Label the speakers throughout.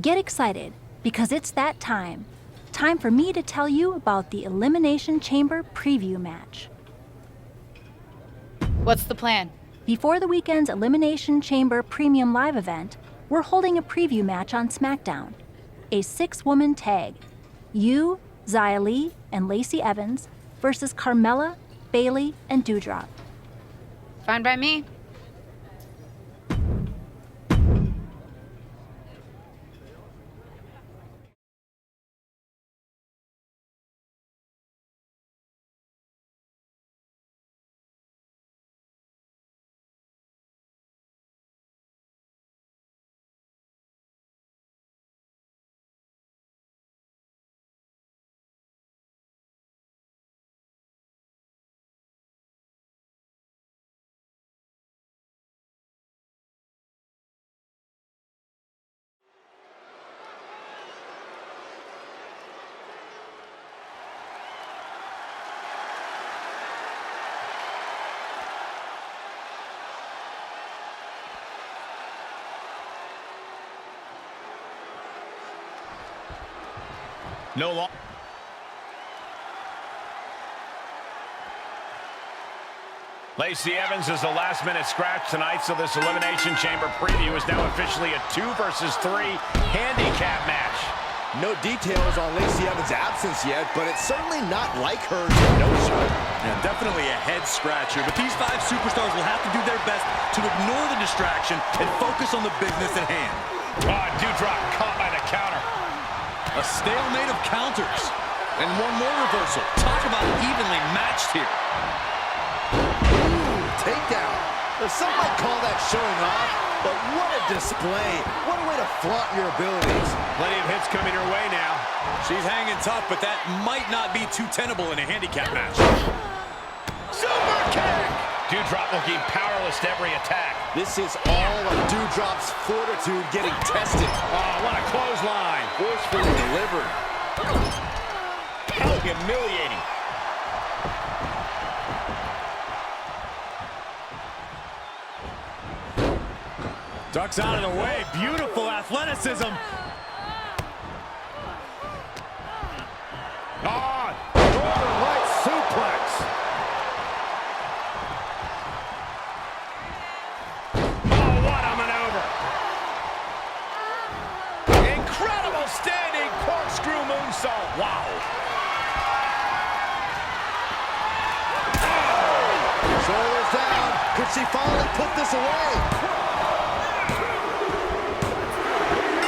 Speaker 1: Get excited, because it's that time. Time for me to tell you about the Elimination Chamber preview match.
Speaker 2: What's the plan?
Speaker 1: Before the weekend's Elimination Chamber Premium Live event, we're holding a preview match on SmackDown. A 6-woman tag. You, Xia Li, and Lacey Evans versus Carmella, Bayley, and Doudrop.
Speaker 2: Fine by me.
Speaker 3: No long. Lacey Evans is the last-minute scratch tonight, so this Elimination Chamber preview is now officially a 2 versus 3 handicap match.
Speaker 4: No details on Lacey Evans' absence yet, but it's certainly not like her to notice her.
Speaker 5: Yeah, definitely a head-scratcher, but these 5 superstars will have to do their best to ignore the distraction and focus on the business at hand.
Speaker 3: Doudrop caught by the counter.
Speaker 5: A stalemate of counters. And one more reversal. Talk about evenly matched here.
Speaker 4: Ooh, takedown. Some might call that showing off, but what a display. What a way to flaunt your abilities.
Speaker 3: Plenty of hits coming her way now.
Speaker 5: She's hanging tough, but that might not be too tenable in a handicap match.
Speaker 3: Super kick! Doudrop looking powerless to every attack.
Speaker 4: This is all of Doudrop's fortitude getting tested.
Speaker 3: Oh, what a clothesline.
Speaker 4: Forcefully delivered.
Speaker 3: How humiliating.
Speaker 5: Ducks out of the way. Beautiful athleticism.
Speaker 4: Northern Light suplex.
Speaker 3: Oh, what a maneuver. Incredible standing corkscrew moonsault. Wow.
Speaker 4: Shoulders down. Could she finally put this away?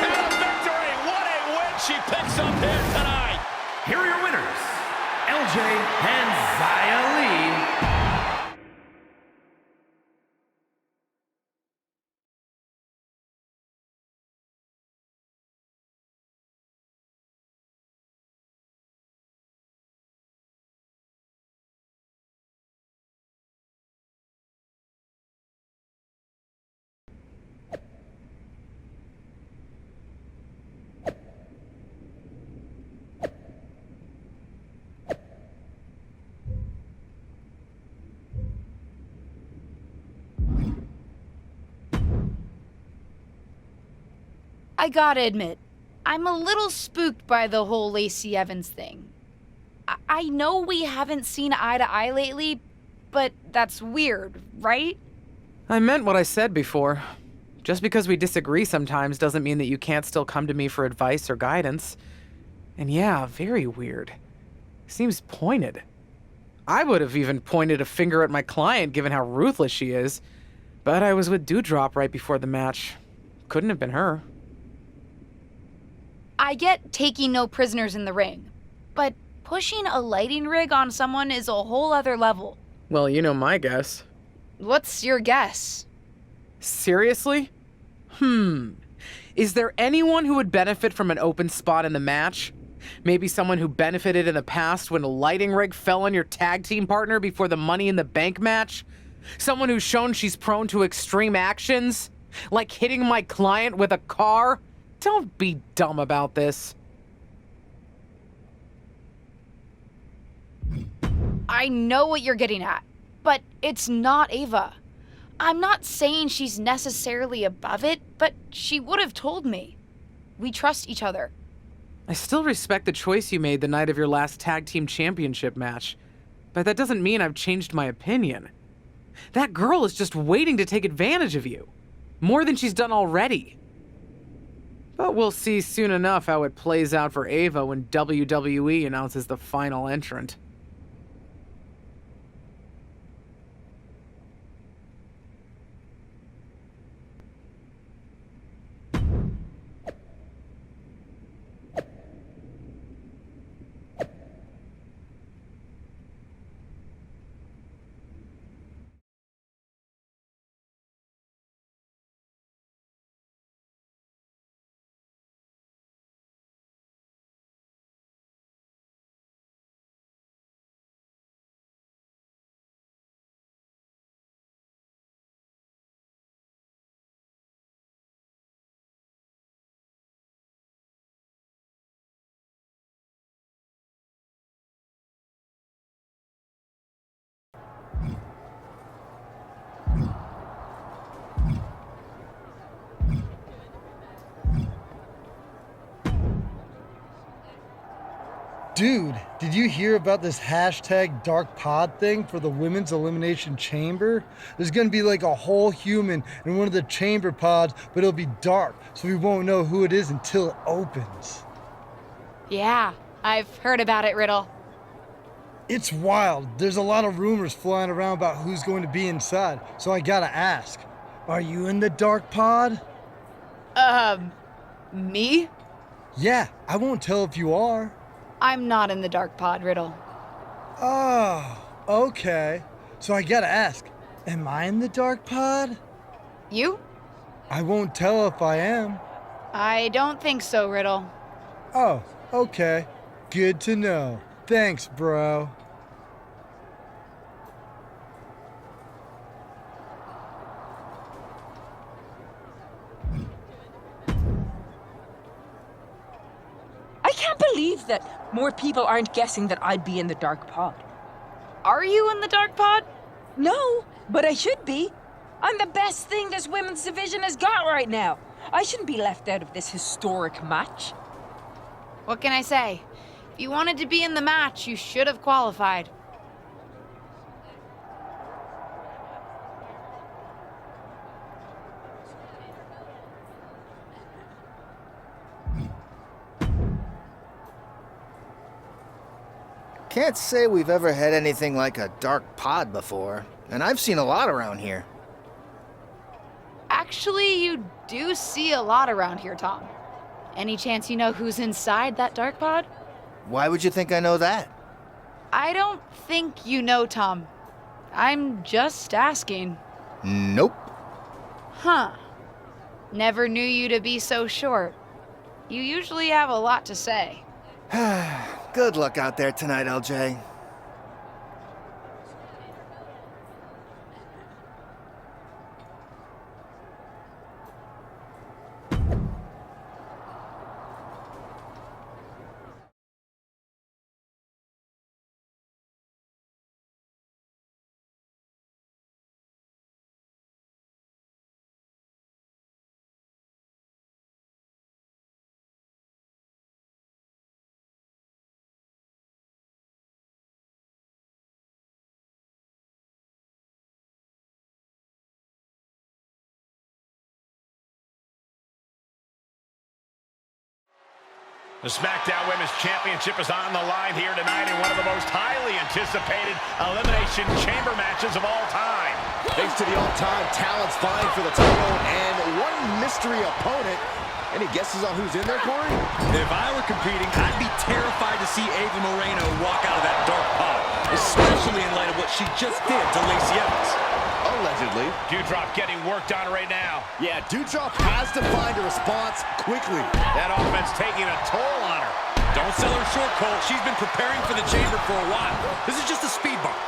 Speaker 3: And a victory. What a win she picks up here tonight.
Speaker 6: Here are your winners, LJ and Xia Li.
Speaker 2: I gotta admit, I'm a little spooked by the whole Lacey Evans thing. I know we haven't seen eye to eye lately, but that's weird, right?
Speaker 7: I meant what I said before. Just because we disagree sometimes doesn't mean that you can't still come to me for advice or guidance. And yeah, very weird. Seems pointed. I would have even pointed a finger at my client given how ruthless she is. But I was with Doudrop right before the match. Couldn't have been her.
Speaker 2: I get taking no prisoners in the ring, but pushing a lighting rig on someone is a whole other level.
Speaker 7: Well, you know my guess.
Speaker 2: What's your guess?
Speaker 7: Seriously? Is there anyone who would benefit from an open spot in the match? Maybe someone who benefited in the past when a lighting rig fell on your tag team partner before the Money in the Bank match? Someone who's shown she's prone to extreme actions? Like hitting my client with a car? Don't be dumb about this.
Speaker 2: I know what you're getting at, but it's not Ava. I'm not saying she's necessarily above it, but she would have told me. We trust each other.
Speaker 7: I still respect the choice you made the night of your last tag team championship match, but that doesn't mean I've changed my opinion. That girl is just waiting to take advantage of you, more than she's done already. But we'll see soon enough how it plays out for Ava when WWE announces the final entrant.
Speaker 8: Dude, did you hear about this hashtag Dark Pod thing for the Women's Elimination Chamber? There's gonna be like a whole human in one of the chamber pods, but it'll be dark, so we won't know who it is until it opens.
Speaker 2: Yeah, I've heard about it, Riddle.
Speaker 8: It's wild. There's a lot of rumors flying around about who's going to be inside, so I gotta ask. Are you in the Dark Pod?
Speaker 2: Me?
Speaker 8: Yeah, I won't tell if you are.
Speaker 2: I'm not in the dark pod, Riddle.
Speaker 8: Oh, okay. So I gotta ask, am I in the Dark Pod?
Speaker 2: You?
Speaker 8: I won't tell if I am.
Speaker 2: I don't think so, Riddle.
Speaker 8: Oh, okay. Good to know. Thanks, bro.
Speaker 9: I can't believe that more people aren't guessing that I'd be in the Dark Pod.
Speaker 2: Are you in the dark pod?
Speaker 9: No, but I should be. I'm the best thing this women's division has got right now. I shouldn't be left out of this historic match.
Speaker 2: What can I say? If you wanted to be in the match, you should have qualified.
Speaker 10: Can't say we've ever had anything like a dark pod before, and I've seen a lot around here.
Speaker 2: Actually, you do see a lot around here, Tom. Any chance you know who's inside that dark pod?
Speaker 10: Why would you think I know that?
Speaker 2: I don't think you know, Tom. I'm just asking.
Speaker 10: Nope.
Speaker 2: Huh. Never knew you to be so short. You usually have a lot to say.
Speaker 10: Good luck out there tonight, LJ.
Speaker 3: The SmackDown Women's Championship is on the line here tonight in one of the most highly anticipated Elimination Chamber matches of all time.
Speaker 4: Thanks to the all-time talents vying for the title and one mystery opponent. Any guesses on who's in there, Corey?
Speaker 5: If I were competing, I'd be terrified to see Ava Moreno walk out of that dark pod, especially in light of what she just did to Lacey Evans.
Speaker 4: Allegedly.
Speaker 3: Dewdrop getting worked on right now.
Speaker 4: Yeah, Dewdrop has to find a response quickly.
Speaker 3: That offense taking a toll on her.
Speaker 5: Don't sell her short, Cole. She's been preparing for the chamber for a while. This is just a speed bump.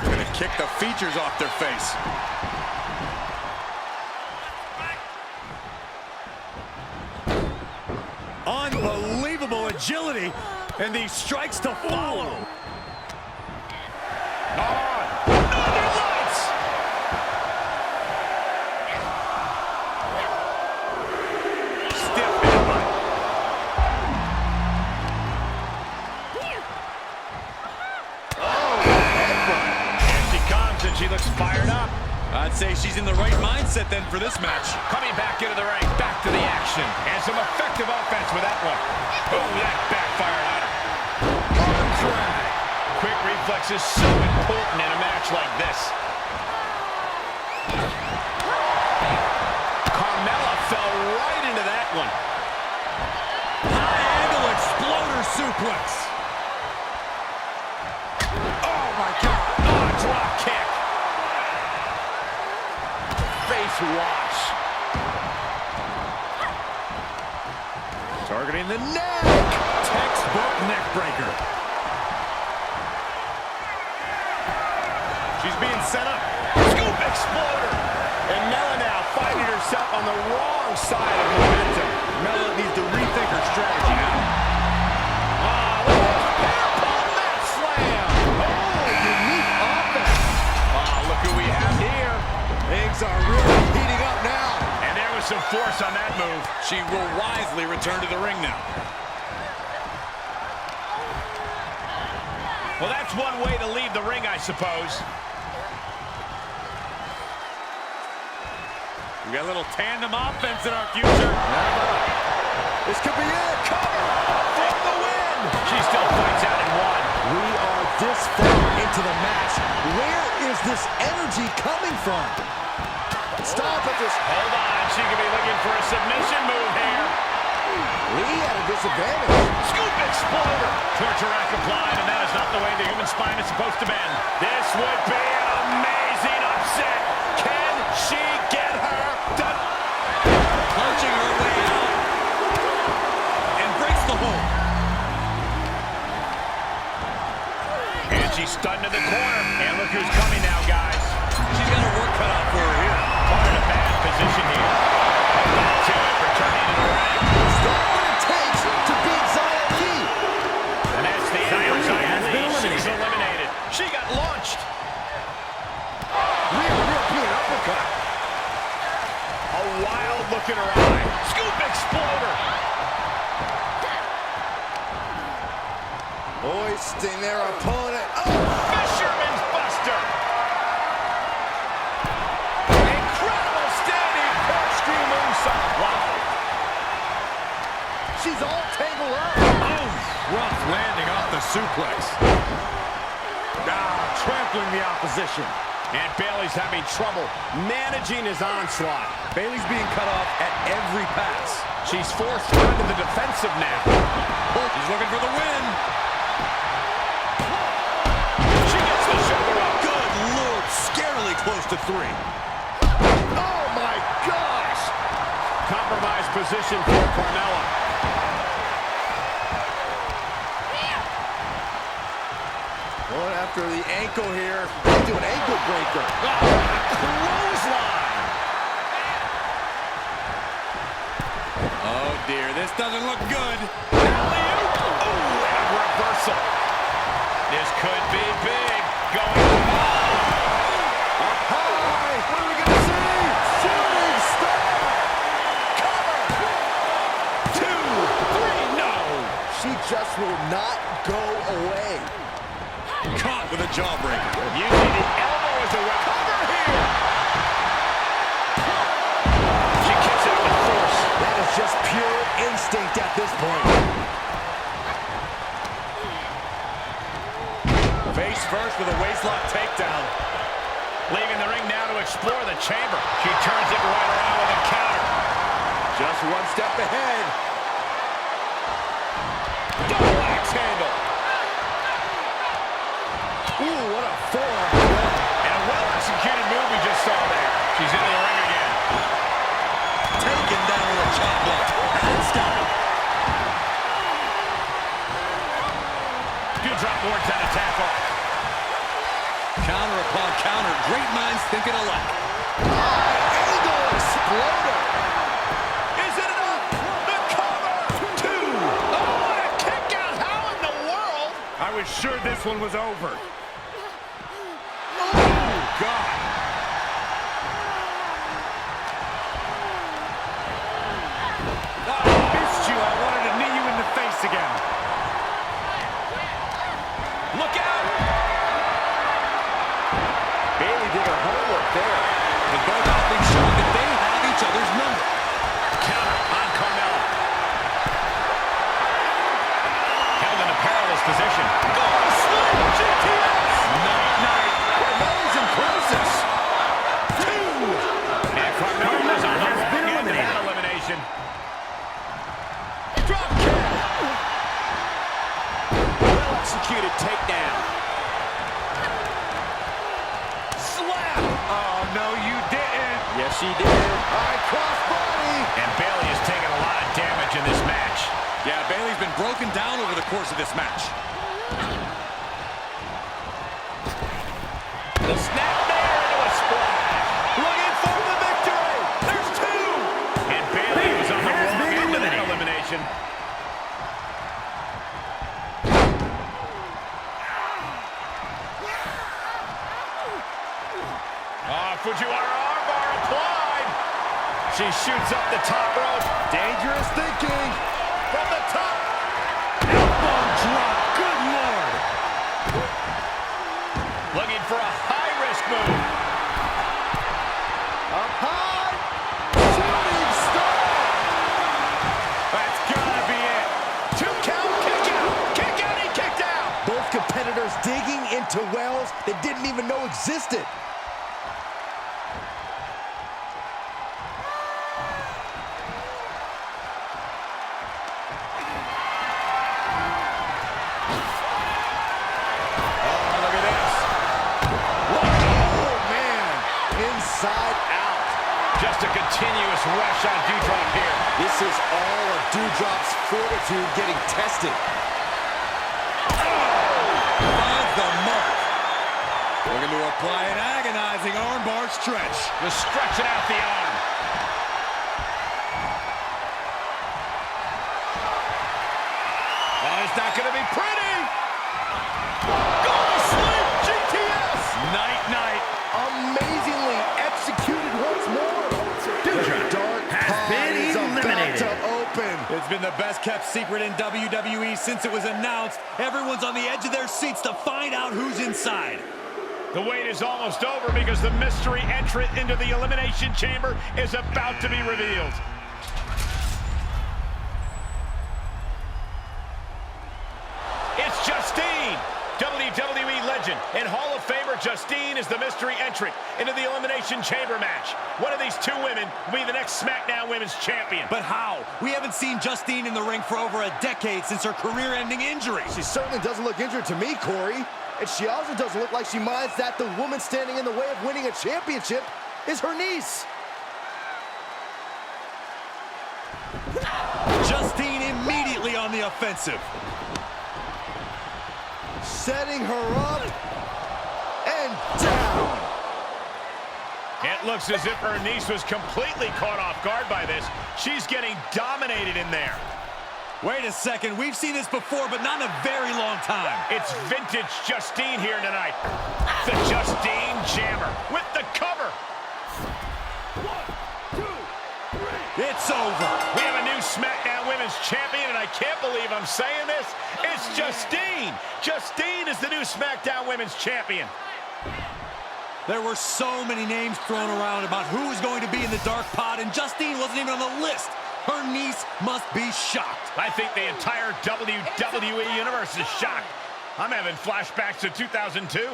Speaker 5: Gonna kick the features off their face. Unbelievable agility, and these strikes to follow. she's in the right mindset then for this match.
Speaker 3: Coming back into the ring, back to the action. And some effective offense with that one. Oh, that backfired on her. Arm drag. Quick reflexes so important in a match like this. Carmella fell right into that one.
Speaker 5: High angle exploder suplex.
Speaker 3: Oh, my God. Oh, drop kick. Face wash.
Speaker 5: Targeting the neck. Textbook neck breaker. She's being set up.
Speaker 3: Scoop exploder. And Mella now finding herself on the wrong side of momentum.
Speaker 5: Mella needs to rethink her strategy now.
Speaker 3: Look who we have here.
Speaker 5: Things are really heating up now.
Speaker 3: And there was some force on that move.
Speaker 5: She will wisely return to the ring now.
Speaker 3: Well, that's one way to leave the ring, I suppose.
Speaker 5: We got a little tandem offense in our future.
Speaker 4: This could be it.
Speaker 3: Cover for the win. She still fights out in one.
Speaker 4: We are this far into the match. Where is this energy coming from? Stop at this.
Speaker 3: Hold on. She could be looking for a submission move here.
Speaker 4: Lee at a disadvantage.
Speaker 3: Scoop exploder. Torture rack applied, and that is not the way the human spine is supposed to bend. This would be an amazing upset. Can she get her done?
Speaker 5: Punching her way out. And breaks the hold.
Speaker 3: And she's stunned in the corner. And look who's coming now, guys.
Speaker 5: She's got her work cut out for her here.
Speaker 3: Caught in a bad position here. Back to it, returning to the ring.
Speaker 4: Is that what it takes to beat Xia Li?
Speaker 3: And that's the end for Xia
Speaker 6: has been
Speaker 3: Li. She's
Speaker 6: eliminated.
Speaker 3: eliminated. She got launched.
Speaker 4: Real European uppercut.
Speaker 3: A wild look in her eye. Scoop exploder.
Speaker 4: Hoisting their opponent. Oh!
Speaker 3: Fisherman's buster. Incredible standing corkscrew moonsault. Wow.
Speaker 4: She's all tangled up.
Speaker 5: Oh, rough landing off the suplex. Trampling the opposition.
Speaker 3: And Bayley's having trouble managing his onslaught.
Speaker 5: Bayley's being cut off at every pass.
Speaker 3: She's forced onto the defensive now.
Speaker 5: She's looking for the win.
Speaker 3: She gets the shoulder up.
Speaker 5: Good Lord, scarily close to 3.
Speaker 3: Oh my gosh! Compromised position for Carmella.
Speaker 4: Going after the ankle here. Into an ankle breaker.
Speaker 3: Clothesline.
Speaker 5: Oh dear, this doesn't look good.
Speaker 3: Alley-oop. Oh, and a reversal. This could be big. Going
Speaker 4: Up high. What are we going to see? Shooting star.
Speaker 3: cover. 2, 3, no.
Speaker 4: She just will not go away.
Speaker 5: Caught with a jawbreaker.
Speaker 3: Using the elbow as a weapon. Cover here. She kicks out with force.
Speaker 4: That is just pure instinct at this point.
Speaker 5: Face first with a waistlock takedown.
Speaker 3: Leaving the ring now to explore the chamber. She turns it right around with a counter.
Speaker 4: Just one step ahead.
Speaker 3: Double axe handle.
Speaker 4: Ooh, what a forearm.
Speaker 3: And a well-executed move we just saw there. She's into the ring again.
Speaker 5: Taken down with a chop block. And stop.
Speaker 3: Two drop boards and a tackle.
Speaker 5: Counter upon counter. Great minds thinking alike.
Speaker 4: Angle exploder.
Speaker 3: Is it enough? The cover. 2. Oh, what a kick out. How in the world?
Speaker 5: I was sure this one was over. God. I missed you. I wanted to knee you in the face again.
Speaker 3: Look out.
Speaker 4: Bayley did her homework there.
Speaker 5: With both
Speaker 4: she did. All right, crossbody.
Speaker 3: And Bayley has taken a lot of damage in this match.
Speaker 5: Yeah, Bayley's been broken down over the course of this match.
Speaker 3: The snap there into a splash.
Speaker 4: Looking for the victory.
Speaker 3: There's two. And Bayley was on the wrong end of that elimination. Fujiwara armbar applied. She shoots up the top rope.
Speaker 4: Dangerous thinking.
Speaker 3: From the top.
Speaker 5: Elbow drop. Good Lord.
Speaker 3: Looking for a high-risk move.
Speaker 4: Up high. Shooting star.
Speaker 3: That's gotta be it. 2 count, kick out. Kick out, he kicked out.
Speaker 4: Both competitors digging into wells they didn't even know existed. Inside out.
Speaker 3: Just a continuous rush on Doudrop here.
Speaker 4: This is all of Doudrop's fortitude getting tested.
Speaker 5: Finds the mark. Looking to apply an agonizing armbar stretch.
Speaker 3: Just stretching out the arm. Oh, it's not going to be pretty. Go to sleep, GTS.
Speaker 5: Night-night.
Speaker 4: Amazingly executed once more.
Speaker 6: Doudrop
Speaker 4: Dark
Speaker 6: has
Speaker 4: pod
Speaker 6: been
Speaker 4: is
Speaker 6: eliminated.
Speaker 4: about to open.
Speaker 5: It's been the best kept secret in WWE since it was announced. Everyone's on the edge of their seats to find out who's inside.
Speaker 3: The wait is almost over because the mystery entrant into the Elimination Chamber is about to be revealed. It's Justine, WWE legend and Hall of Famer Justine is the mystery entrant into the Elimination Chamber match. One of these two women will be the next SmackDown Women's Champion.
Speaker 5: But how? We haven't seen Justine in the ring for over a decade since her career-ending injury.
Speaker 4: She certainly doesn't look injured to me, Corey. And she also doesn't look like she minds that the woman standing in the way of winning a championship is her niece.
Speaker 5: Justine immediately on the offensive.
Speaker 4: Setting her up and down.
Speaker 3: It looks as if her niece was completely caught off guard by this. She's getting dominated in there.
Speaker 5: Wait a second, we've seen this before, but not in a very long time.
Speaker 3: It's vintage Justine here tonight. The Justine Jammer with the cover.
Speaker 4: 1, 2, 3.
Speaker 5: It's over.
Speaker 3: We have a new SmackDown Women's Champion, and I can't believe I'm saying this. It's Justine. Justine is the new SmackDown Women's Champion.
Speaker 5: There were so many names thrown around about who was going to be in the dark pod, and Justine wasn't even on the list. Her niece must be shocked.
Speaker 3: I think the entire WWE Universe is shocked. I'm having flashbacks to 2002.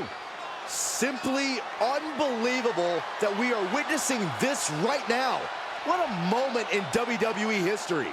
Speaker 4: Simply unbelievable that we are witnessing this right now. What a moment in WWE history.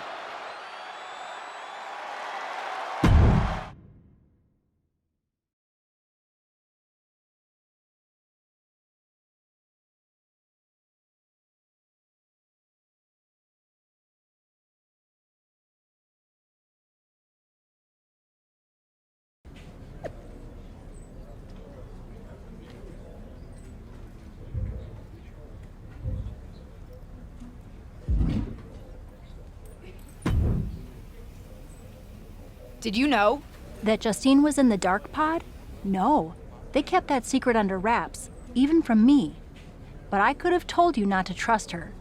Speaker 2: Did you know?
Speaker 1: That Justine was in the dark pod? No. They kept that secret under wraps, even from me. But I could have told you not to trust her,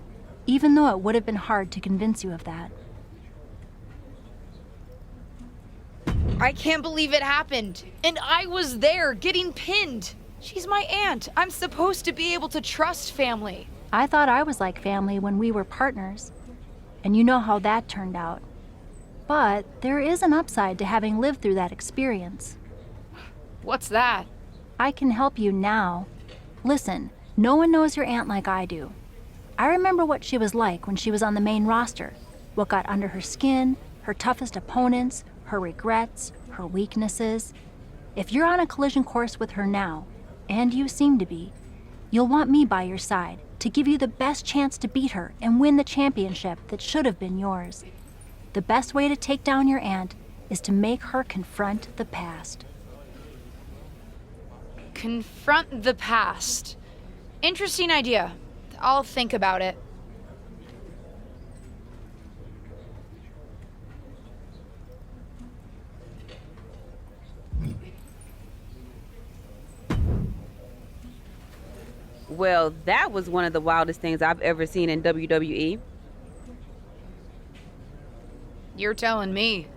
Speaker 1: even though it would have been hard to convince you of that.
Speaker 2: I can't believe it happened. And I was there getting pinned. She's my aunt. I'm supposed to be able to trust family.
Speaker 1: I thought I was like family when we were partners. And you know how that turned out. But there is an upside to having lived through that experience.
Speaker 2: What's that?
Speaker 1: I can help you now. Listen, no one knows your aunt like I do. I remember what she was like when she was on the main roster, what got under her skin, her toughest opponents, her regrets, her weaknesses. If you're on a collision course with her now, and you seem to be, you'll want me by your side to give you the best chance to beat her and win the championship that should have been yours. The best way to take down your aunt is to make her confront the past.
Speaker 2: Confront the past. Interesting idea. I'll think about it.
Speaker 11: Well, that was one of the wildest things I've ever seen in WWE.
Speaker 2: You're telling me.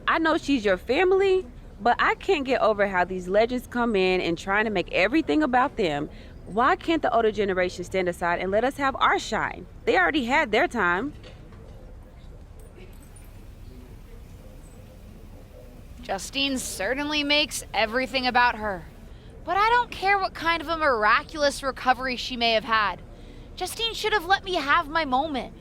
Speaker 11: I know she's your family, but I can't get over how these legends come in and trying to make everything about them. Why can't the older generation stand aside and let us have our shine? They already had their time.
Speaker 2: Justine certainly makes everything about her. But I don't care what kind of a miraculous recovery she may have had. Justine should have let me have my moment.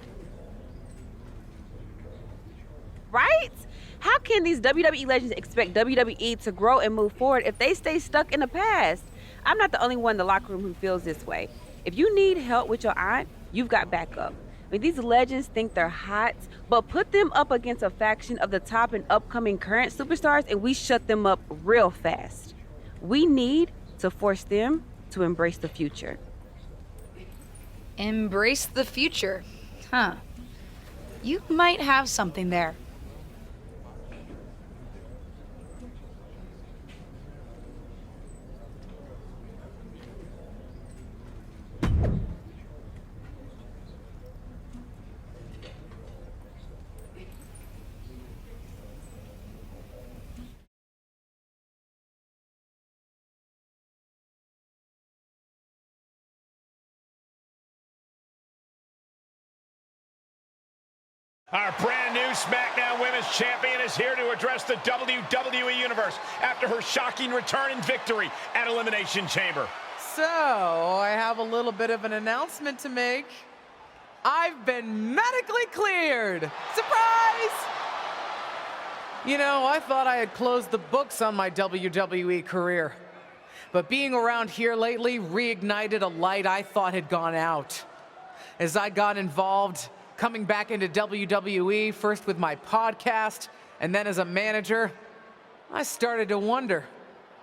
Speaker 11: Right? How can these WWE legends expect WWE to grow and move forward if they stay stuck in the past? I'm not the only one in the locker room who feels this way. If you need help with your aunt, you've got backup. I mean, these legends think they're hot, but put them up against a faction of the top and upcoming current superstars and we shut them up real fast. We need to force them to embrace the future.
Speaker 2: Embrace the future. Huh. You might have something there.
Speaker 3: Our brand new SmackDown Women's Champion is here to address the WWE Universe after her shocking return and victory at Elimination Chamber.
Speaker 7: So, I have a little bit of an announcement to make. I've been medically cleared! Surprise! You know, I thought I had closed the books on my WWE career. But being around here lately reignited a light I thought had gone out. As I got involved, coming back into WWE, first with my podcast, and then as a manager, I started to wonder,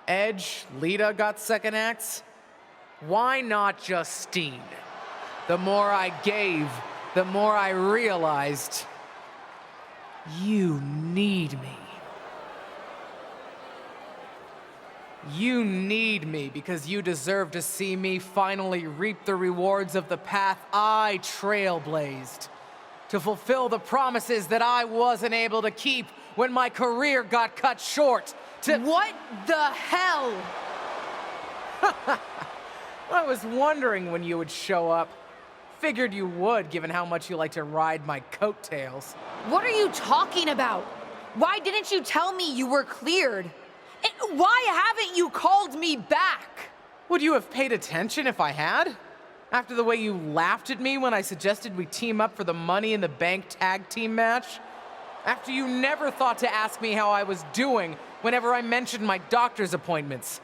Speaker 7: Edge, Lita got second acts? Why not Justine? The more I gave, the more I realized, you need me. You need me because you deserve to see me finally reap the rewards of the path I trailblazed, to fulfill the promises that I wasn't able to keep when my career got cut short. What the hell? I was wondering when you would show up. Figured you would, given how much you like to ride my coattails.
Speaker 2: What are you talking about? Why didn't you tell me you were cleared? And why haven't you called me back?
Speaker 7: Would you have paid attention if I had? After the way you laughed at me when I suggested we team up for the Money in the Bank tag team match? After you never thought to ask me how I was doing whenever I mentioned my doctor's appointments?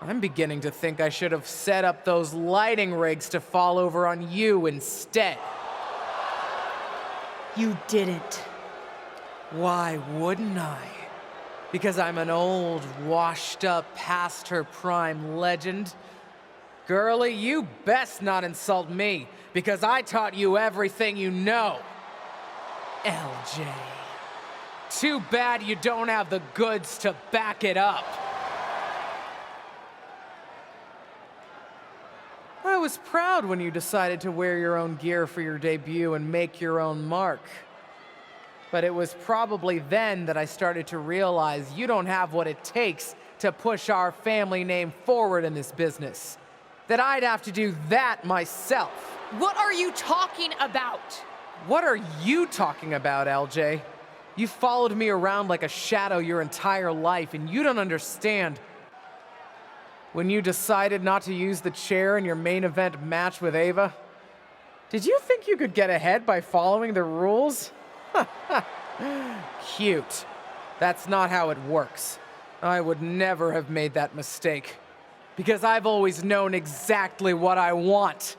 Speaker 7: I'm beginning to think I should have set up those lighting rigs to fall over on you instead.
Speaker 11: You didn't.
Speaker 7: Why wouldn't I? Because I'm an old, washed-up, past-her-prime legend? Girlie, you best not insult me, because I taught you everything you know. LJ. Too bad you don't have the goods to back it up. I was proud when you decided to wear your own gear for your debut and make your own mark. But it was probably then that I started to realize you don't have what it takes to push our family name forward in this business. That I'd have to do that myself.
Speaker 2: What are you talking about?
Speaker 7: What are you talking about, LJ? You followed me around like a shadow your entire life, and you don't understand. When you decided not to use the chair in your main event match with Ava, Did you think you could get ahead by following the rules? Cute. That's not how it works. I would never have made that mistake. Because I've always known exactly what I want.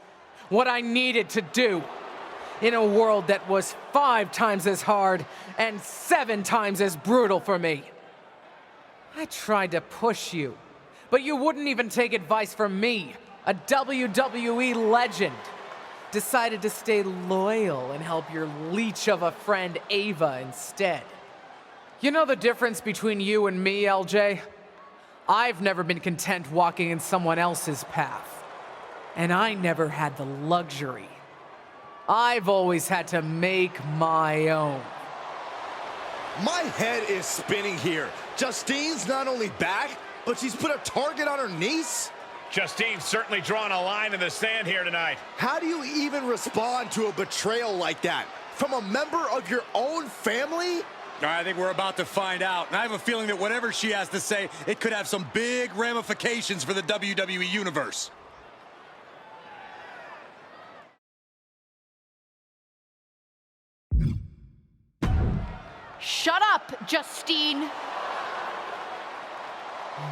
Speaker 7: What I needed to do. In a world that was 5 times as hard and 7 times as brutal for me. I tried to push you, but you wouldn't even take advice from me, a WWE legend. Decided to stay loyal and help your leech of a friend Ava instead. You know the difference between you and me, LJ? I've never been content walking in someone else's path. And I never had the luxury. I've always had to make my own.
Speaker 4: My head is spinning here. Justine's not only back, but she's put a target on her niece?
Speaker 3: Justine's certainly drawn a line in the sand here tonight.
Speaker 4: How do you even respond to a betrayal like that? From a member of your own family?
Speaker 5: I think we're about to find out. And I have a feeling that whatever she has to say, it could have some big ramifications for the WWE Universe.
Speaker 2: Shut up, Justine.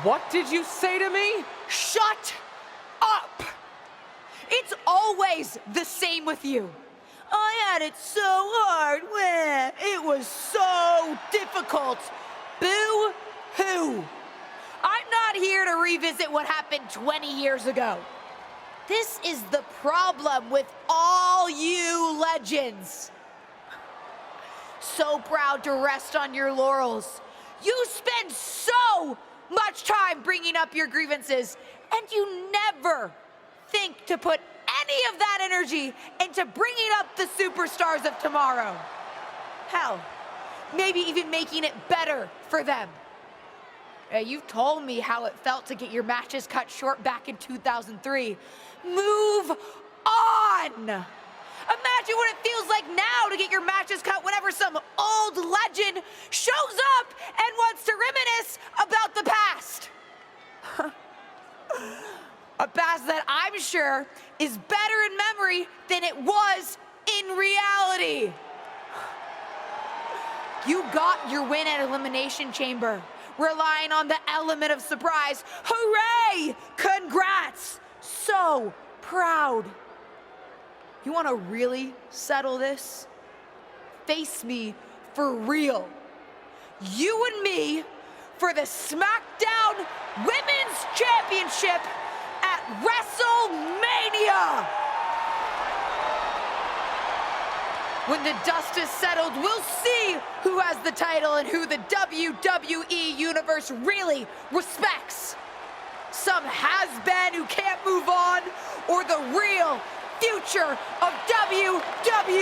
Speaker 7: What did you say to me?
Speaker 2: Shut up. It's always the same with you. I had it so hard. It was so difficult. Boo-hoo. I'm not here to revisit what happened 20 years ago. This is the problem with all you legends. So proud to rest on your laurels. You spend so much time bringing up your grievances, and you never think to put any of that energy into bringing up the superstars of tomorrow. Hell, maybe even making it better for them. You've told me how it felt to get your matches cut short back in 2003. Move on! Imagine what it feels like now to get your matches cut whenever some old legend shows up and wants to reminisce about the past. A past that I'm sure is better in memory than it was in reality. You got your win at Elimination Chamber, relying on the element of surprise. Hooray! Congrats! So proud. You want to really settle this? Face me for real. You and me for the SmackDown Women's Championship at WrestleMania! When the dust is settled, we'll see who has the title and who the WWE Universe really respects. Some has-been who can't move on, or the real future of WWE.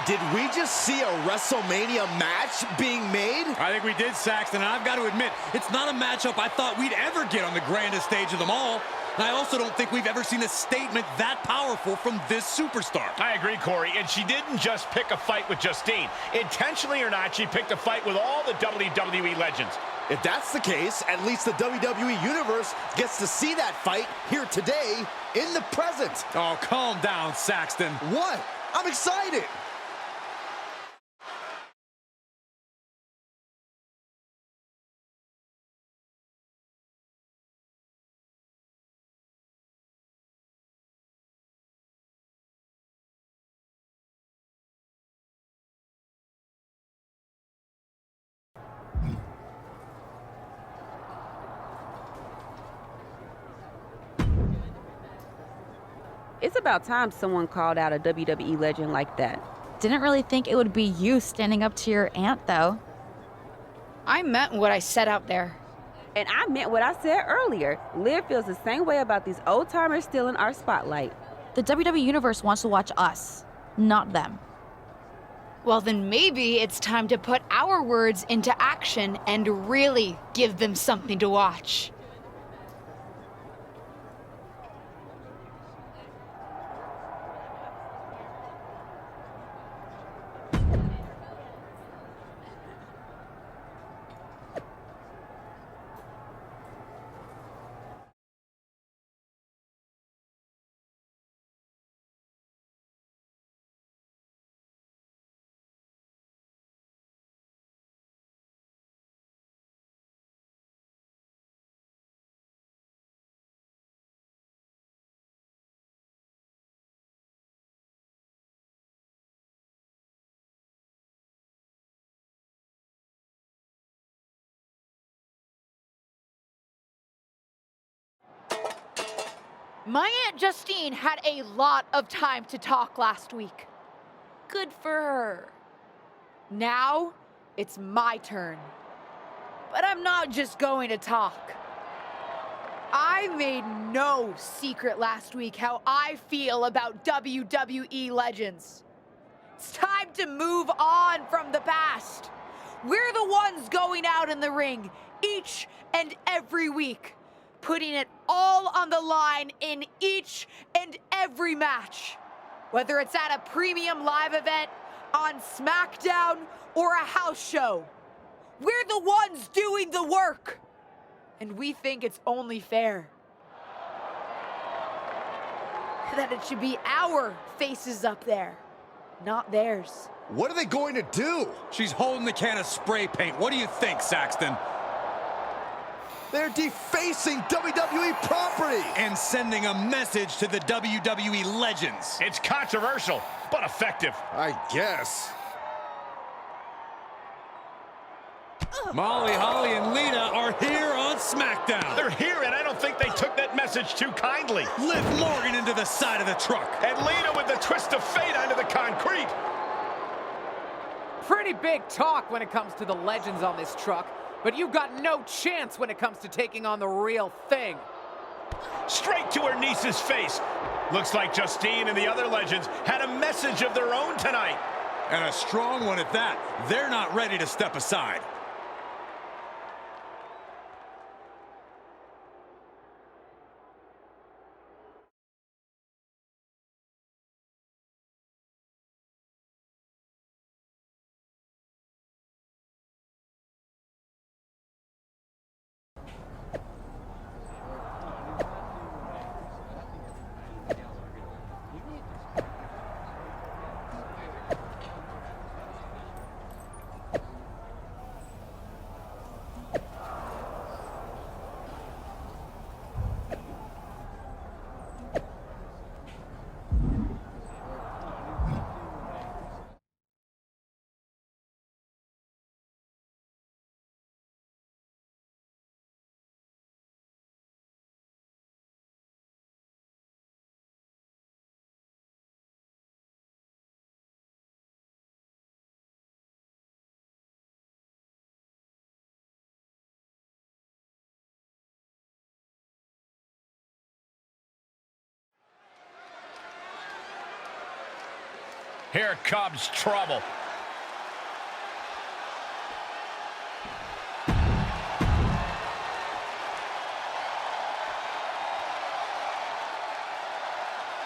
Speaker 4: Did we just see a WrestleMania match being made?
Speaker 5: I think we did, Saxton, and I've got to admit, it's not a matchup I thought we'd ever get on the grandest stage of them all. And I also don't think we've ever seen a statement that powerful from this superstar.
Speaker 3: I agree, Corey, and she didn't just pick a fight with Justine. Intentionally or not, she picked a fight with all the WWE legends.
Speaker 4: If that's the case, at least the WWE Universe gets to see that fight here today in the present.
Speaker 5: Oh, calm down, Saxton.
Speaker 4: What? I'm excited.
Speaker 11: It's about time someone called out a WWE legend like that.
Speaker 12: Didn't really think it would be you standing up to your aunt, though.
Speaker 2: I meant what I said out there.
Speaker 11: And I meant what I said earlier. Liv feels the same way about these old-timers still in our spotlight.
Speaker 12: The WWE Universe wants to watch us, not them.
Speaker 2: Well, then maybe it's time to put our words into action and really give them something to watch.
Speaker 13: My Aunt Justine had a lot of time to talk last week. Good for her. Now, it's my turn. But I'm not just going to talk. I made no secret last week how I feel about WWE legends. It's time to move on from the past. We're the ones going out in the ring each and every week, putting it all on the line in each and every match. Whether it's at a premium live event, on SmackDown, or a house show. We're the ones doing the work. And we think it's only fair that it should be our faces up there, not theirs.
Speaker 4: What are they going to do?
Speaker 5: She's holding the can of spray paint. What do you think, Saxton?
Speaker 4: They're defacing WWE property.
Speaker 5: And sending a message to the WWE legends.
Speaker 3: It's controversial, but effective.
Speaker 4: I guess.
Speaker 5: Molly, Holly, and Lita are here on SmackDown.
Speaker 3: They're here, and I don't think they took that message too kindly.
Speaker 5: Liv Morgan into the side of the truck.
Speaker 3: And Lita with the twist of fate onto the concrete.
Speaker 7: Pretty big talk when it comes to the legends on this truck, but you've got no chance when it comes to taking on the real thing.
Speaker 3: Straight to her niece's face. Looks like Justine and the other legends had a message of their own tonight.
Speaker 5: And a strong one at that. They're not ready to step aside.
Speaker 3: Here comes trouble.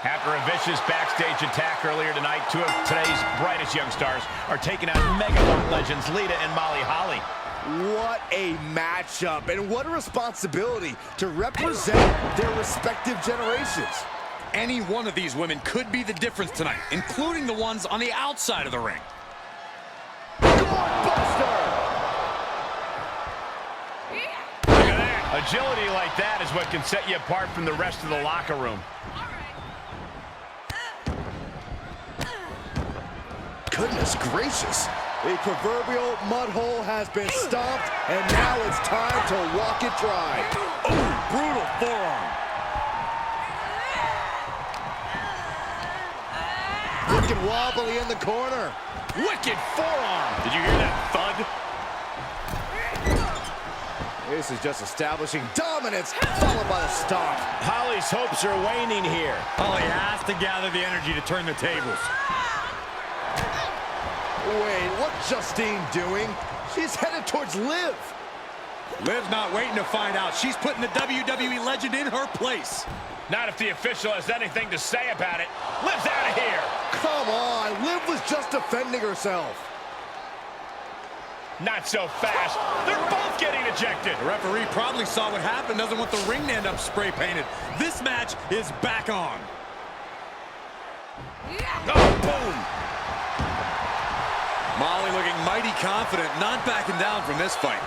Speaker 3: After a vicious backstage attack earlier tonight, two of today's brightest young stars are taking out Megalon legends Lita and Molly Holly.
Speaker 4: What a matchup, and what a responsibility to represent their respective generations.
Speaker 5: Any one of these women could be the difference tonight, including the ones on the outside of the ring.
Speaker 4: Blockbuster!
Speaker 3: Look at that. Agility like that is what can set you apart from the rest of the locker room.
Speaker 4: Goodness gracious. A proverbial mud hole has been stomped, and now it's time to walk it dry.
Speaker 5: Oh, brutal forearm.
Speaker 4: Looking wobbly in the corner.
Speaker 3: Wicked forearm. Did you hear that thud?
Speaker 4: This is just establishing dominance, followed by the stomp.
Speaker 3: Holly's hopes are waning here.
Speaker 5: Holly has to gather the energy to turn the tables.
Speaker 4: Wait, what's Justine doing? She's headed towards Liv.
Speaker 5: Liv's not waiting to find out. She's putting the WWE legend in her place.
Speaker 3: Not if the official has anything to say about it. Liv's out of here.
Speaker 4: Come on, Liv was just defending herself.
Speaker 3: Not so fast. They're both getting ejected.
Speaker 5: The referee probably saw what happened, doesn't want the ring to end up spray painted. This match is back on.
Speaker 3: Oh, boom.
Speaker 5: Molly looking mighty confident, not backing down from this fight.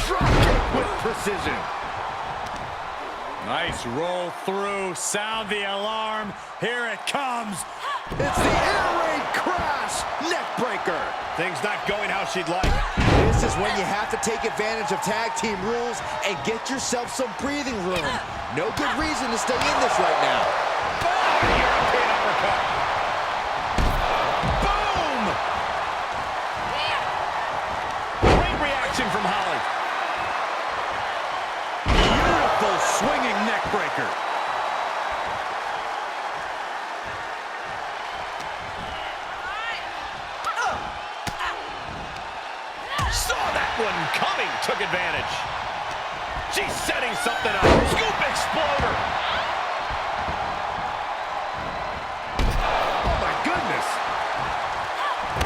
Speaker 3: Drop kick with precision.
Speaker 5: Nice roll through. Sound the alarm. Here it comes.
Speaker 4: It's the air raid crash neck breaker.
Speaker 3: Things not going how she'd like.
Speaker 4: This is when you have to take advantage of tag team rules and get yourself some breathing room. No good reason to stay in this right now.
Speaker 3: European uppercut. Boom! Great reaction from Holly.
Speaker 5: Beautiful swinging neck breaker.
Speaker 3: Saw that one coming, took advantage. She's setting something up. Scoop exploder.
Speaker 5: Oh my goodness.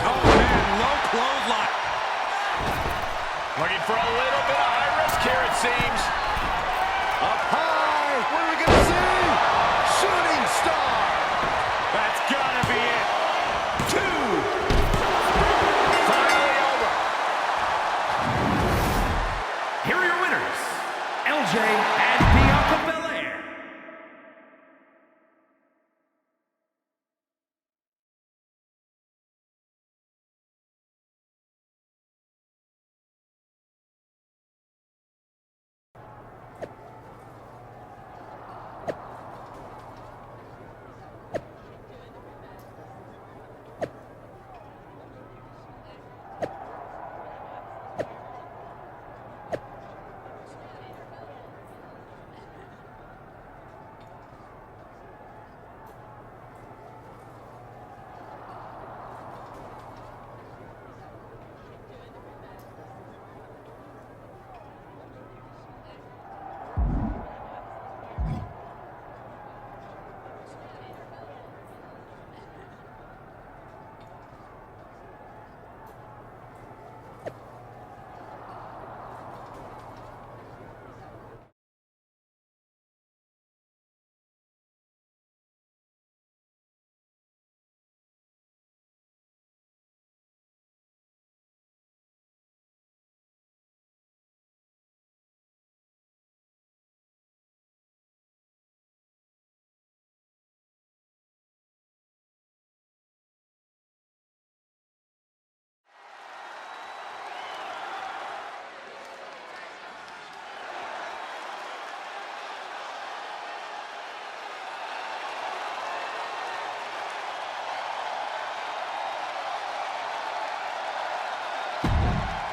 Speaker 5: Oh man, low clothesline.
Speaker 3: Looking for a little bit of high risk here, it seems.
Speaker 4: Up high. What are we going to see? Shooting star.
Speaker 5: That's gotta be it.
Speaker 3: 2. Finally over.
Speaker 6: Here are your winners, LJ and Bianca Belair.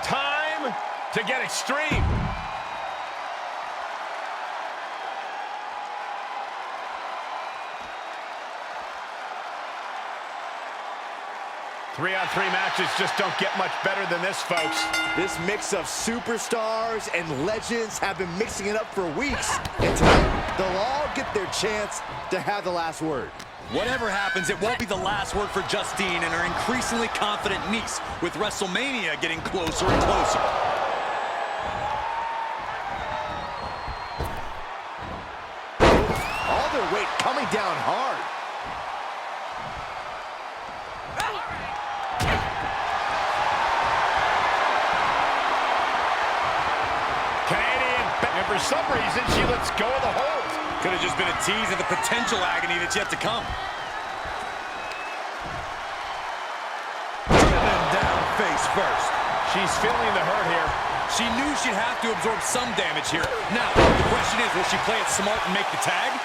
Speaker 3: Time to get extreme. Three-on-three matches just don't get much better than this, folks.
Speaker 4: This mix of superstars and legends have been mixing it up for weeks. And tonight, they'll all get their chance to have the last word.
Speaker 5: Whatever happens, it won't be the last word for Justine and her increasingly confident niece, with WrestleMania getting closer and closer.
Speaker 4: All their weight coming down hard.
Speaker 3: Canadian, and for some reason, she lets go of the hold.
Speaker 5: Could have just been a tease of the potential agony that's yet to come.
Speaker 4: Driven down face first.
Speaker 3: She's feeling the hurt here.
Speaker 5: She knew she'd have to absorb some damage here. Now, the question is, will she play it smart and make the tag?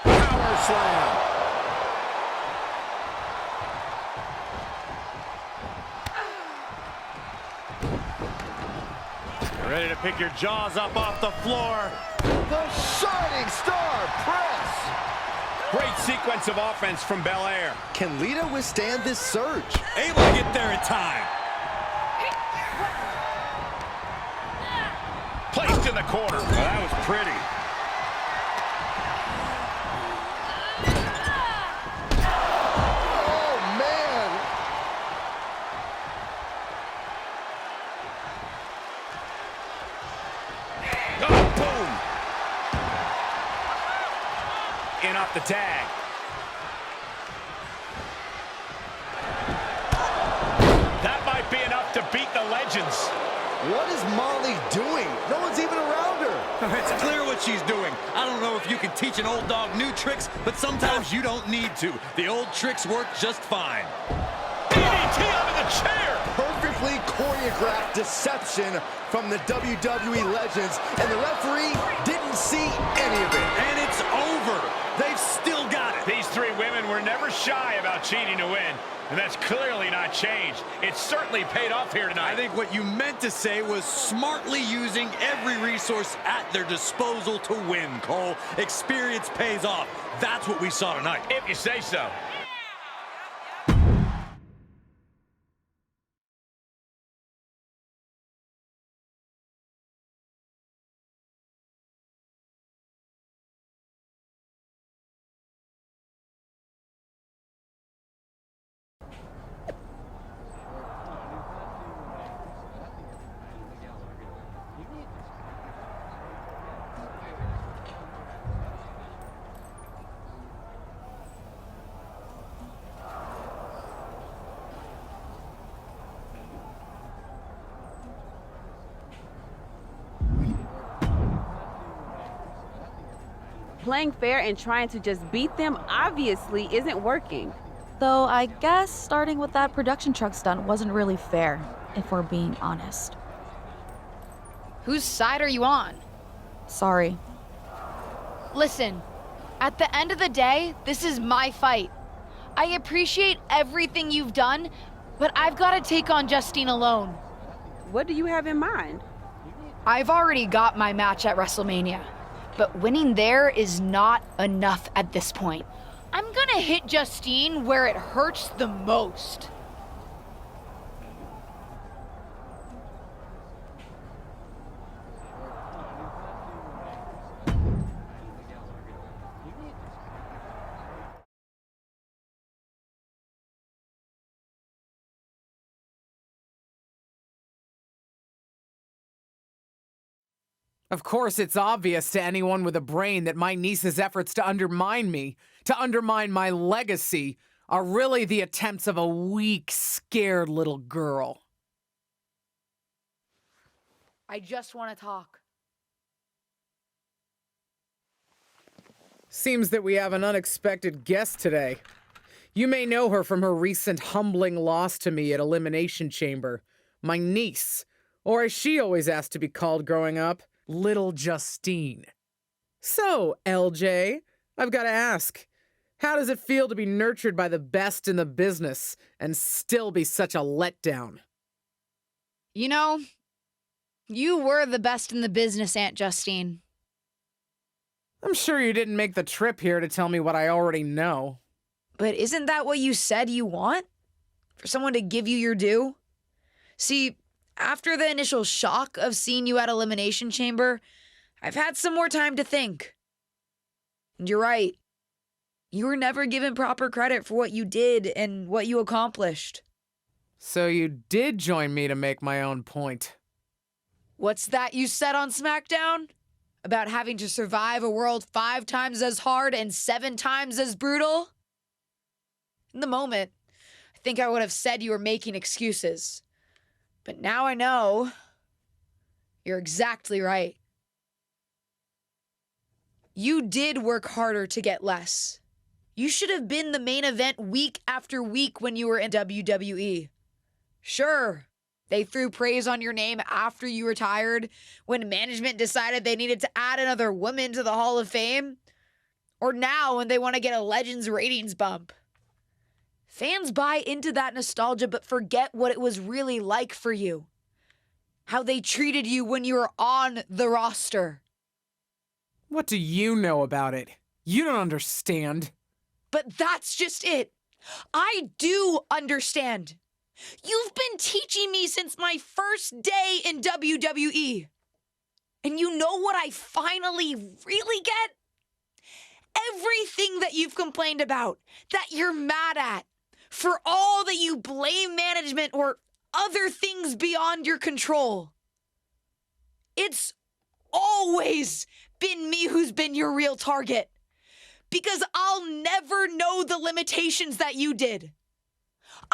Speaker 4: Power slam.
Speaker 5: Ready to pick your jaws up off the floor.
Speaker 4: The Shining Star Press.
Speaker 3: Great sequence of offense from Belair.
Speaker 4: Can Lita withstand this surge?
Speaker 5: Able to get there in time.
Speaker 3: Placed in the corner.
Speaker 5: Well, that was pretty.
Speaker 4: Oh, man.
Speaker 3: Oh, boom. In off the tag. legends.
Speaker 4: What is Molly doing? No one's even around her.
Speaker 5: It's clear what she's doing. I don't know if you can teach an old dog new tricks, but sometimes you don't need to. The old tricks work just fine.
Speaker 3: DDT onto the chair.
Speaker 4: Perfectly choreographed deception from the WWE legends, and the referee didn't see any of it.
Speaker 5: And it's over. They've still got it.
Speaker 3: These three women were never shy about cheating to win, and that's clearly not changed. It's certainly paid off here tonight.
Speaker 5: I think what you meant to say was smartly using every resource at their disposal to win, Cole. Experience pays off. That's what we saw tonight.
Speaker 3: If you say so.
Speaker 11: Playing fair and trying to just beat them obviously isn't working.
Speaker 12: Though I guess starting with that production truck stunt wasn't really fair, if we're being honest.
Speaker 2: Whose side are you on?
Speaker 12: Sorry.
Speaker 2: Listen, at the end of the day, this is my fight. I appreciate everything you've done, but I've got to take on Justine alone.
Speaker 11: What do you have in mind?
Speaker 2: I've already got my match at WrestleMania, but winning there is not enough at this point. I'm gonna hit Justine where it hurts the most.
Speaker 7: Of course, it's obvious to anyone with a brain that my niece's efforts to undermine me, to undermine my legacy, are really the attempts of a weak, scared little girl.
Speaker 2: I just want to talk.
Speaker 7: Seems that we have an unexpected guest today. You may know her from her recent humbling loss to me at Elimination Chamber. My niece, or as she always asked to be called growing up, Little Justine. So, LJ, I've got to ask, how does it feel to be nurtured by the best in the business and still be such a letdown?
Speaker 2: You know, you were the best in the business, Aunt Justine.
Speaker 7: I'm sure you didn't make the trip here to tell me what I already know.
Speaker 2: But isn't that what you said you want? For someone to give you your due? See, after the initial shock of seeing you at Elimination Chamber, I've had some more time to think. And you're right. You were never given proper credit for what you did and what you accomplished.
Speaker 7: So you did join me to make my own point.
Speaker 2: What's that you said on SmackDown? About having to survive a world 5 times as hard and 7 times as brutal? In the moment, I think I would have said you were making excuses. But now I know you're exactly right. You did work harder to get less. You should have been the main event week after week when you were in WWE. Sure, they threw praise on your name after you retired when management decided they needed to add another woman to the Hall of Fame. Or now when they want to get a Legends ratings bump. Fans buy into that nostalgia but forget what it was really like for you. How they treated you when you were on the roster.
Speaker 7: What do you know about it? You don't understand.
Speaker 2: But that's just it. I do understand. You've been teaching me since my first day in WWE. And you know what I finally really get? Everything that you've complained about, that you're mad at, for all that you blame management or other things beyond your control. It's always been me who's been your real target. Because I'll never know the limitations that you did.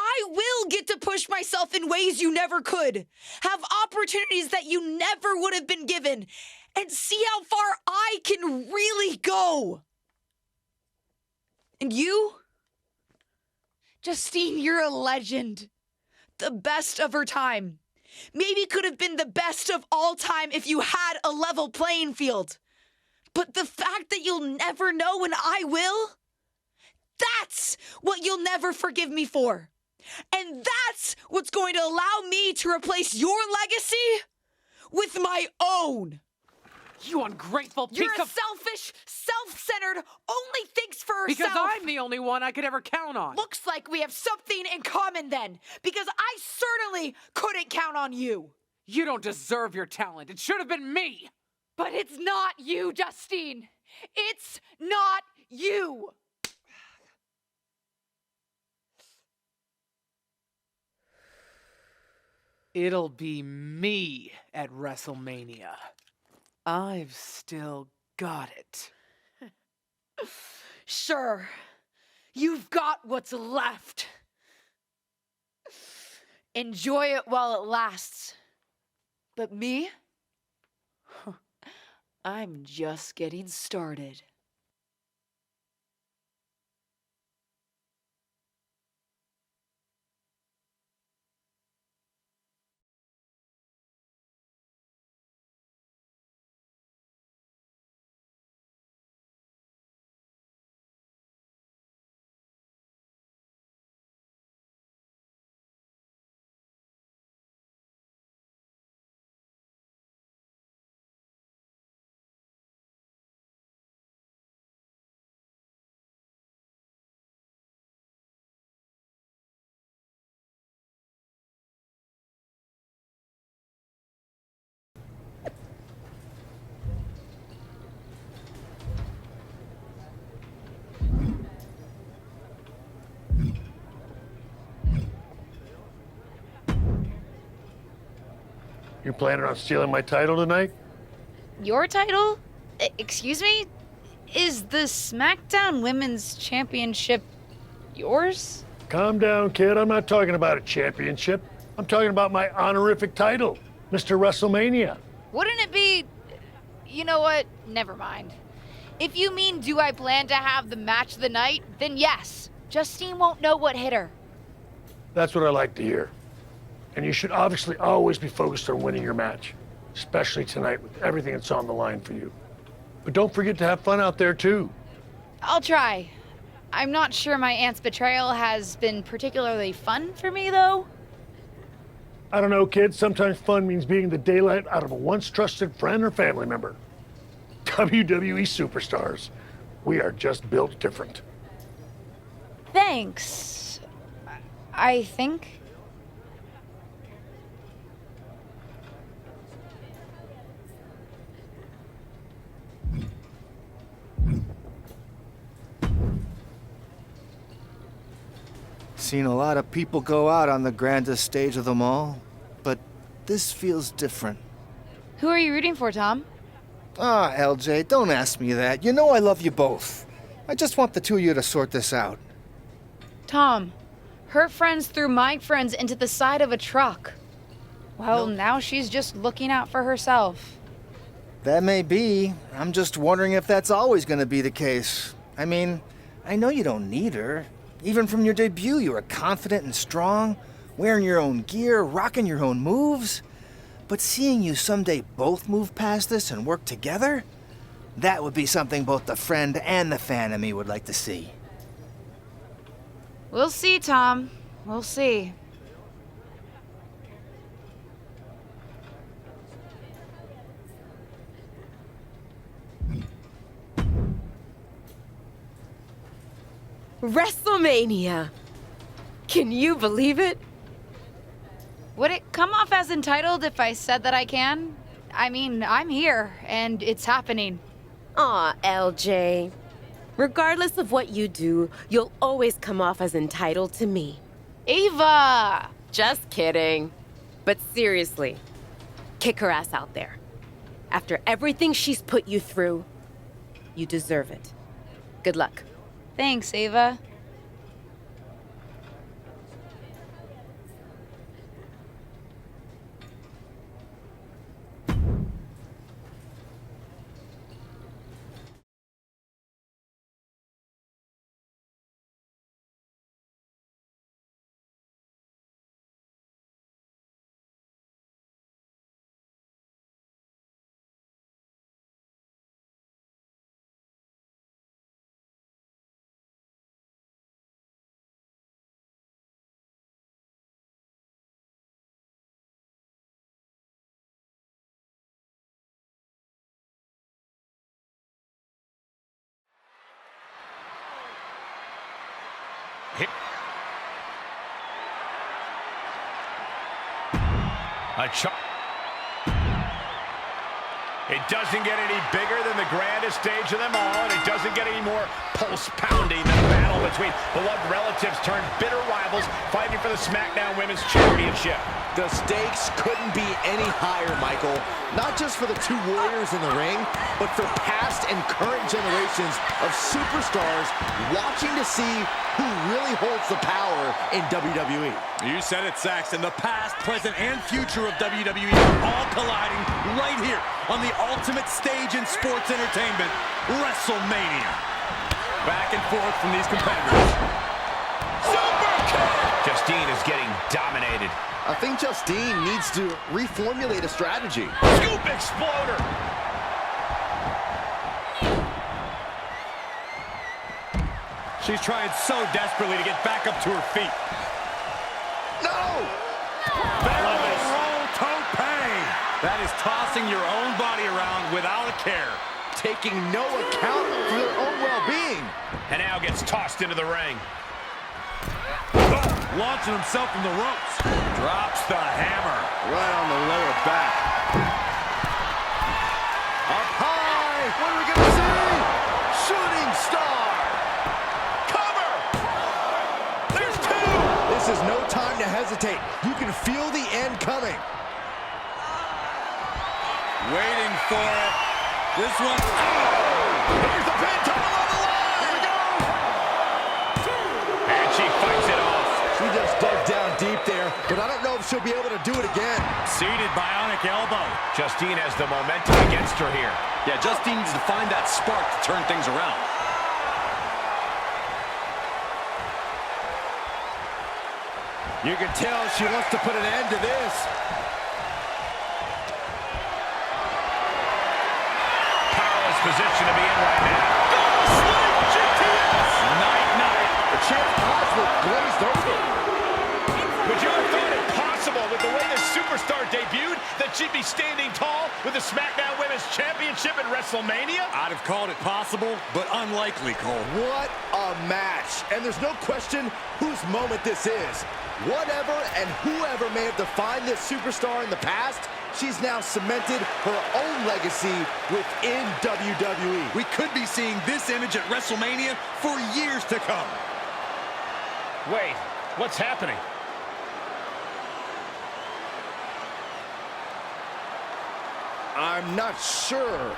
Speaker 14: I will get to push myself in ways you never could, have opportunities that you never would have been given, and see how far I can really go. And you? Justine, you're a legend. The best of her time. Maybe could have been the best of all time if you had a level playing field. But the fact that you'll never know when I will, that's what you'll never forgive me for. And that's what's going to allow me to replace your legacy with my own.
Speaker 7: You ungrateful piece
Speaker 14: You're a
Speaker 7: of...
Speaker 14: selfish, self-centered, only thinks for herself.
Speaker 7: Because I'm the only one I could ever count on.
Speaker 14: Looks like we have something in common then, because I certainly couldn't count on you.
Speaker 7: You don't deserve your talent. It should have been me.
Speaker 13: But it's not you, Justine. It's not you.
Speaker 7: It'll be me at WrestleMania. I've still got it.
Speaker 14: Sure, you've got what's left. Enjoy it while it lasts. But me? I'm just getting started.
Speaker 6: You planning on stealing my title tonight?
Speaker 2: Your title? Excuse me? Is the SmackDown Women's Championship yours?
Speaker 6: Calm down, kid. I'm not talking about a championship. I'm talking about my honorific title, Mr. WrestleMania.
Speaker 2: Wouldn't it be... You know what? Never mind. If you mean do I plan to have the match of the night, then yes. Justine won't know what hit her.
Speaker 6: That's what I like to hear. And you should obviously always be focused on winning your match, especially tonight with everything that's on the line for you. But don't forget to have fun out there, too.
Speaker 2: I'll try. I'm not sure my aunt's betrayal has been particularly fun for me, though.
Speaker 6: I don't know, kid. Sometimes fun means beating the daylight out of a once trusted friend or family member. WWE superstars. We are just built different.
Speaker 2: Thanks. I think.
Speaker 10: Seen a lot of people go out on the grandest stage of them all, but this feels different.
Speaker 2: Who are you rooting for, Tom?
Speaker 10: Ah, LJ, don't ask me that. You know I love you both. I just want the two of you to sort this out.
Speaker 2: Tom, her friends threw my friends into the side of a truck. Well, now she's just looking out for herself.
Speaker 10: That may be. I'm just wondering if that's always going to be the case. I mean, I know you don't need her. Even from your debut, you were confident and strong, wearing your own gear, rocking your own moves. But seeing you someday both move past this and work together, that would be something both the friend and the fan of me would like to see.
Speaker 2: We'll see, Tom. We'll see.
Speaker 9: WrestleMania! Can you believe it?
Speaker 2: Would it come off as entitled if I said that I can? I mean, I'm here, and it's happening.
Speaker 9: Aw, LJ. Regardless of what you do, you'll always come off as entitled to me.
Speaker 2: Ava!
Speaker 9: Just kidding. But seriously, kick her ass out there. After everything she's put you through, you deserve it. Good luck.
Speaker 2: Thanks, Ava.
Speaker 3: It doesn't get any bigger than the grandest stage of them all, and it doesn't get any more pulse-pounding than a battle between beloved relatives turned bitter rivals fighting for the SmackDown Women's Championship.
Speaker 4: The stakes couldn't be any higher, Michael. Not just for the two warriors in the ring, but for past and current generations of superstars watching to see who really holds the power in WWE.
Speaker 5: You said it, Saxton. The past, present, and future of WWE are all colliding right here on the ultimate stage in sports entertainment, WrestleMania. Back and forth from these competitors.
Speaker 3: Super kick! Justine is getting dominated.
Speaker 4: I think Justine needs to reformulate a strategy.
Speaker 3: Scoop exploder!
Speaker 5: She's trying so desperately to get back up to her feet.
Speaker 4: No!
Speaker 5: That is tossing your own body around without a care.
Speaker 4: Taking no account for their own well-being.
Speaker 3: And now gets tossed into the ring.
Speaker 5: Launching himself from the ropes. Drops the hammer.
Speaker 4: Right on the lower back. Up high! What are we gonna see? Shooting star! Cover! There's two! This is no time to hesitate. You can feel the end coming.
Speaker 5: Waiting for it. This one.
Speaker 4: Here's the pin, tunnel on the line! Here we go!
Speaker 3: And she fights it off.
Speaker 4: She just dug down deep there, but I don't know if she'll be able to do it again.
Speaker 5: Seated bionic elbow.
Speaker 3: Justine has the momentum against her here.
Speaker 5: Yeah, Justine needs to find that spark to turn things around.
Speaker 4: You can tell she wants to put an end to this.
Speaker 3: Position to be in right now.
Speaker 4: Night. The champ's eyes were glazed over.
Speaker 3: Would you have thought it possible with the way this superstar debuted that she'd be standing tall with the SmackDown Women's Championship at WrestleMania?
Speaker 5: I'd have called it possible, but unlikely, Cole.
Speaker 4: What a match. And there's no question whose moment this is. Whatever and whoever may have defined this superstar in the past, she's now cemented her own legacy within WWE.
Speaker 5: We could be seeing this image at WrestleMania for years to come.
Speaker 3: Wait, what's happening?
Speaker 4: I'm not sure.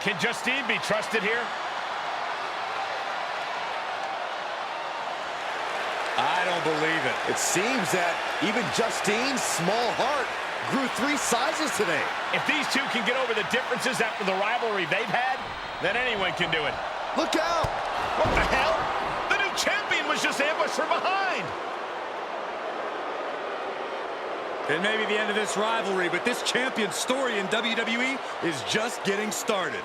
Speaker 3: Can Justine be trusted here?
Speaker 5: I don't believe it.
Speaker 4: It seems that even Justine's small heart grew 3 sizes today.
Speaker 3: If these two can get over the differences after the rivalry they've had, then anyone can do it.
Speaker 4: Look out!
Speaker 3: What the hell? The new champion was just ambushed from behind.
Speaker 5: It may be the end of this rivalry, but this champion's story in WWE is just getting started.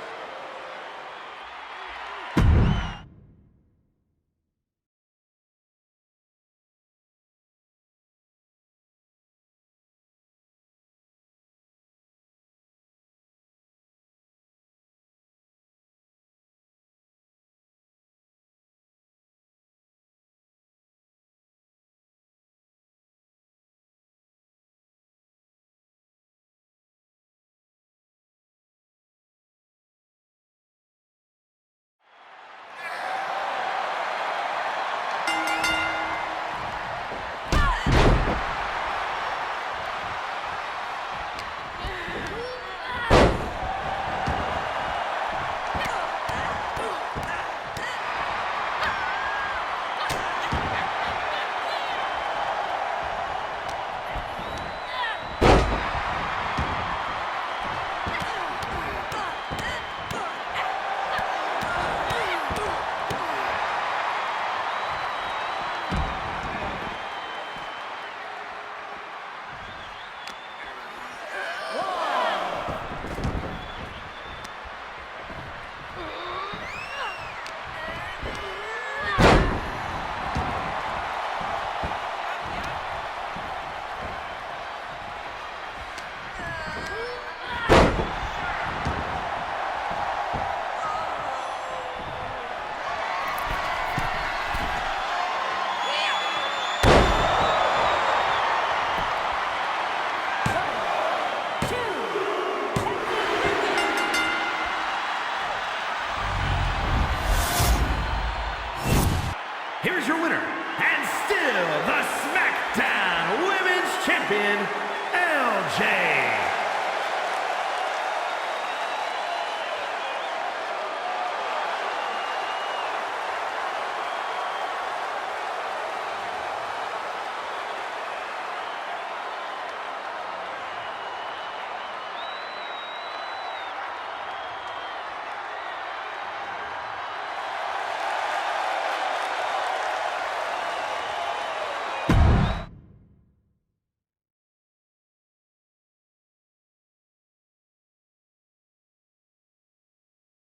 Speaker 15: champion, LJ.